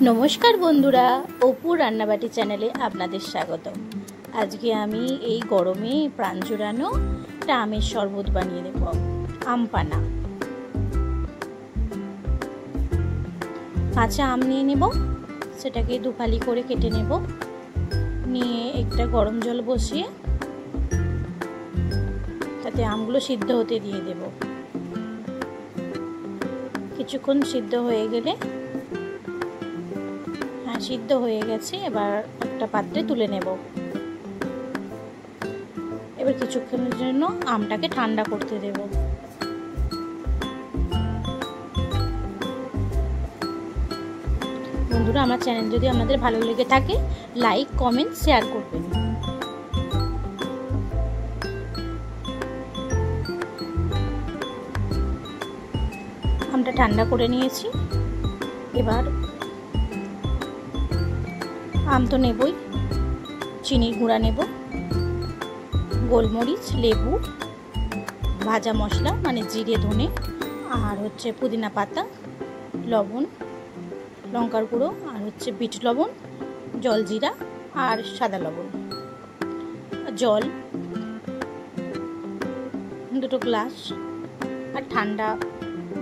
নমস্কার বন্ধুরা, অপু রান্নাবাটি চ্যানেলে আপনাদের স্বাগত। আজকে আমি এই গরমে প্রাণ জুড়ানো একটা আমের শরবত বানিয়ে দেব। আম পানা। কাঁচা আম নিয়ে নেব, সেটাকে দুফালি করে কেটে নেব। নিয়ে একটা গরম জল বসিয়ে তাতে আমগুলো সিদ্ধ হতে দিয়ে দেব। কিছুক্ষণ সিদ্ধ হয়ে গেলে, সিদ্ধ হয়ে গেছে, এবার একটা পাত্রে তুলে নেব। এবার কিছুক্ষণের জন্য আমটাকে ঠান্ডা করতে দেব। বন্ধুরা, আমার চ্যানেল যদি আপনাদের ভালো লেগে থাকে, লাইক, কমেন্ট, শেয়ার করবেন। আমটা ঠান্ডা করে নিয়েছি। এবার আম তো নেবই, চিনির গুঁড়া নেব, গোলমরিচ, লেবু, ভাজা মশলা মানে জিরে, ধনে, আর হচ্ছে পুদিনা পাতা, লবণ, লঙ্কার গুঁড়ো, আর হচ্ছে বিট লবণ, জলজিরা আর সাদা লবণ, জল 2 গ্লাস, আর ঠান্ডা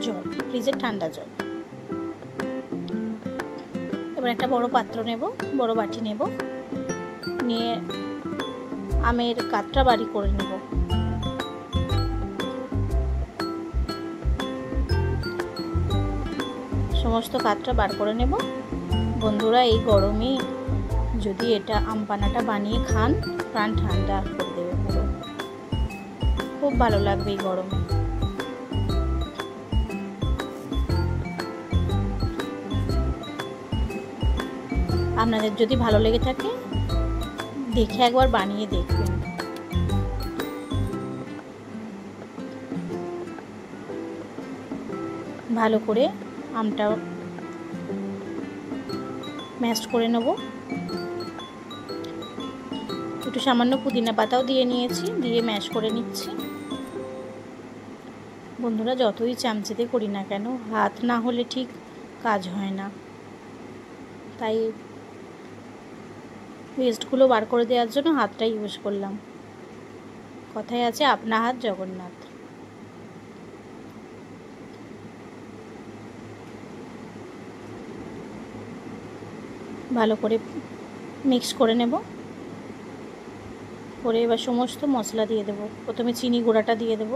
জল, ফ্রিজের ঠান্ডা জল। এবার একটা বড় পাত্র নেব, বড় বাটি নেব, নিয়ে আমের কাতটা বাড়ি করে নেব। সমস্ত কাতটা বার করে নেব। বন্ধুরা, এই গরমে যদি এটা আম পানাটা বানিয়ে খান, প্রাণ ঠান্ডা করে দেবে পুরো। খুব ভালো লাগবে এই গরমে। আপনাদের যদি ভালো লেগে থাকে, দেখে একবার বানিয়ে দেখবেন। ভালো করে আমটা ম্যাশ করে নেব। একটু সামান্য পুদিনা পাতাও দিয়ে নিয়েছি, দিয়ে ম্যাশ করে নিচ্ছি। বন্ধুরা, যতই চামচেতে করি না কেন, হাত না হলে ঠিক কাজ হয় না। তাই ওয়েস্টগুলো বার করে দেওয়ার জন্য হাতটাই ইউজ করলাম। কথায় আছে, আপনা হাত জগন্নাথ। ভালো করে মিক্স করে নেব। করে এবার সমস্ত মশলা দিয়ে দেব। প্রথমে চিনি গুঁড়াটা দিয়ে দেব,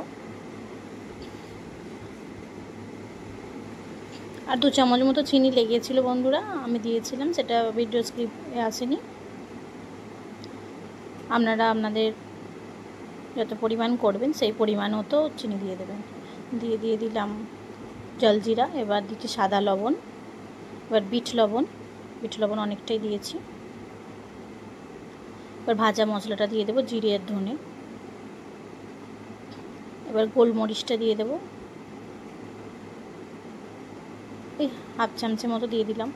আর 2 চামচ মতো চিনি লেগেছিল বন্ধুরা, আমি দিয়েছিলাম, সেটা ভিডিও স্ক্রিপ্টে আসেনি। আপনারা আপনাদের যত পরিমাণ করবেন সেই পরিমাণ মতো চিনি দিয়ে দেবেন। দিয়ে দিলাম জলজিরা। এবার দিচ্ছি সাদা লবণ। এবার বিট লবণ অনেকটাই দিয়েছি। এবার ভাজা মশলাটা দিয়ে দেবো, জিরে আর ধনে। এবার গোলমরিচটা দিয়ে দেবো, এই 1/2 চামচ মতো দিয়ে দিলাম।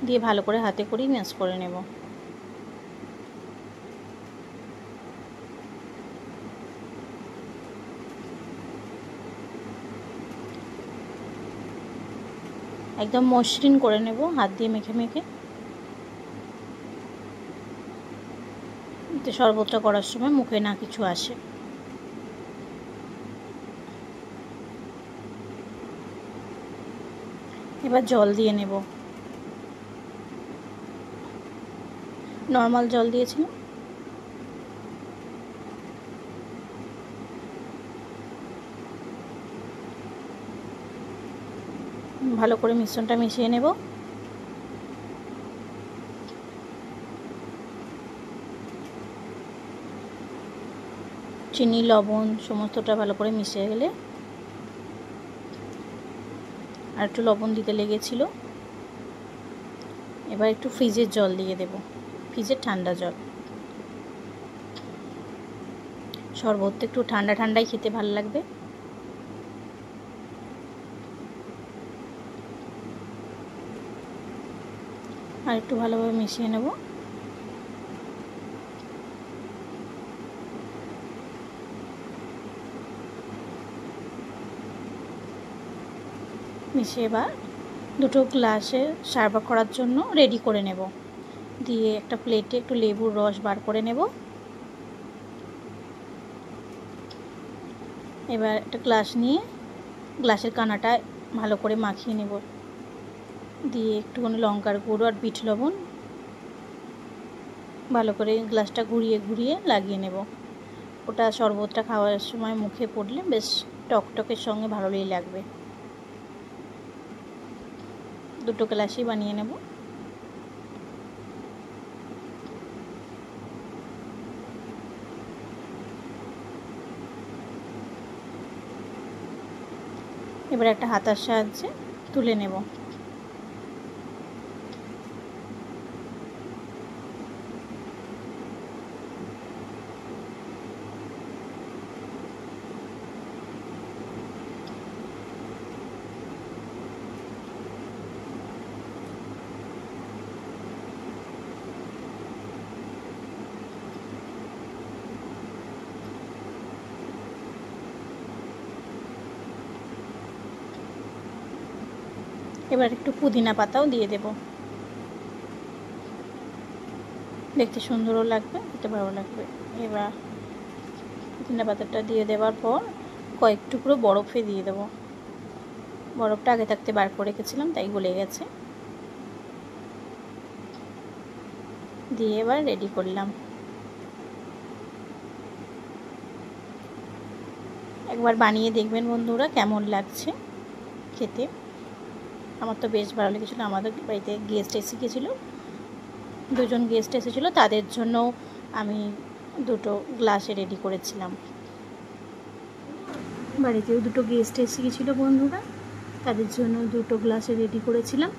দিয়ে ভালো করে হাতে করেই ম্যাশ করে নেব। একদম মসৃণ করে নেব হাত দিয়ে মেখে মেখে। এতে শরবতটা করার সময় মুখে না কিছু আসে। এবার জল দিয়ে নেব। নর্মাল জল দিয়েছিলাম। ভালো করে মিশ্রণটা মিশিয়ে নেব। চিনি, লবণ সমস্তটা ভালো করে মিশে গেলে, আর একটু লবণ দিতে লেগেছিল। এবার একটু ফ্রিজের জল দিয়ে দেব, ফ্রিজের ঠান্ডা জল। শরবতটা একটু ঠান্ডা ঠান্ডাই খেতে ভালো লাগবে। আর একটু ভালোভাবে মিশিয়ে নেব। মিশিয়ে এবার দুটো গ্লাসে সার্ভ করার জন্য রেডি করে নেব। দিয়ে একটা প্লেটে একটু লেবুর রস বার করে নেব। এবার একটা গ্লাস নিয়ে গ্লাসের কানাটা ভালো করে মাখিয়ে নেব। দিয়ে একটুখানি লঙ্কার গুঁড়ো আর বিট লবণ ভালো করে গ্লাসটা ঘুরিয়ে ঘুরিয়ে লাগিয়ে নেব। ওটা শরবতটা খাওয়ার সময় মুখে পড়লে বেশ টকটকের সঙ্গে ভালোই লাগবে। দুটো গ্লাসই বানিয়ে নেব। এবার একটা হাতার সাহায্যে তুলে নেব। এবার একটু পুদিনা পাতাও দিয়ে দেব, দেখতে সুন্দরও লাগবে, খেতে ভালো লাগবে। এবার পুদিনা পাতাটা দিয়ে দেওয়ার পর কয়েক টুকরো বরফে দিয়ে দেব। বরফটা আগে থাকতে বার করে রেখেছিলাম, তাই গলে গেছে। দিয়ে এবার রেডি করলাম। একবার বানিয়ে দেখবেন বন্ধুরা কেমন লাগছে খেতে। আমার তো বেশ ভালো লেগেছিলো। আমাদের বাড়িতে গেস্ট এসে গেছিলো, দুজন গেস্ট এসেছিলো, তাদের জন্য আমি দুটো গ্লাসে রেডি করেছিলাম। বাড়িতেও দুটো গেস্ট এসে গেছিলো বন্ধুরা, তাদের জন্য দুটো গ্লাসে রেডি করেছিলাম।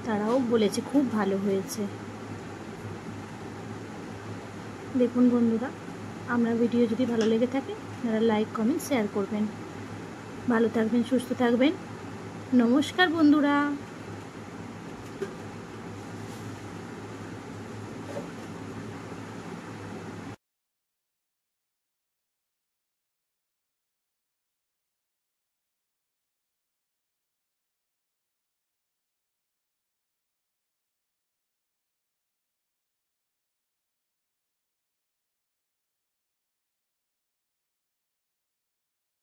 তারাও বলেছে খুব ভালো হয়েছে। দেখুন বন্ধুরা, আমার ভিডিও যদি ভালো লেগে থাকে আপনারা লাইক কমেন্ট শেয়ার করবেন। ভালো থাকবেন, সুস্থ থাকবেন। নমস্কার বন্ধুরা।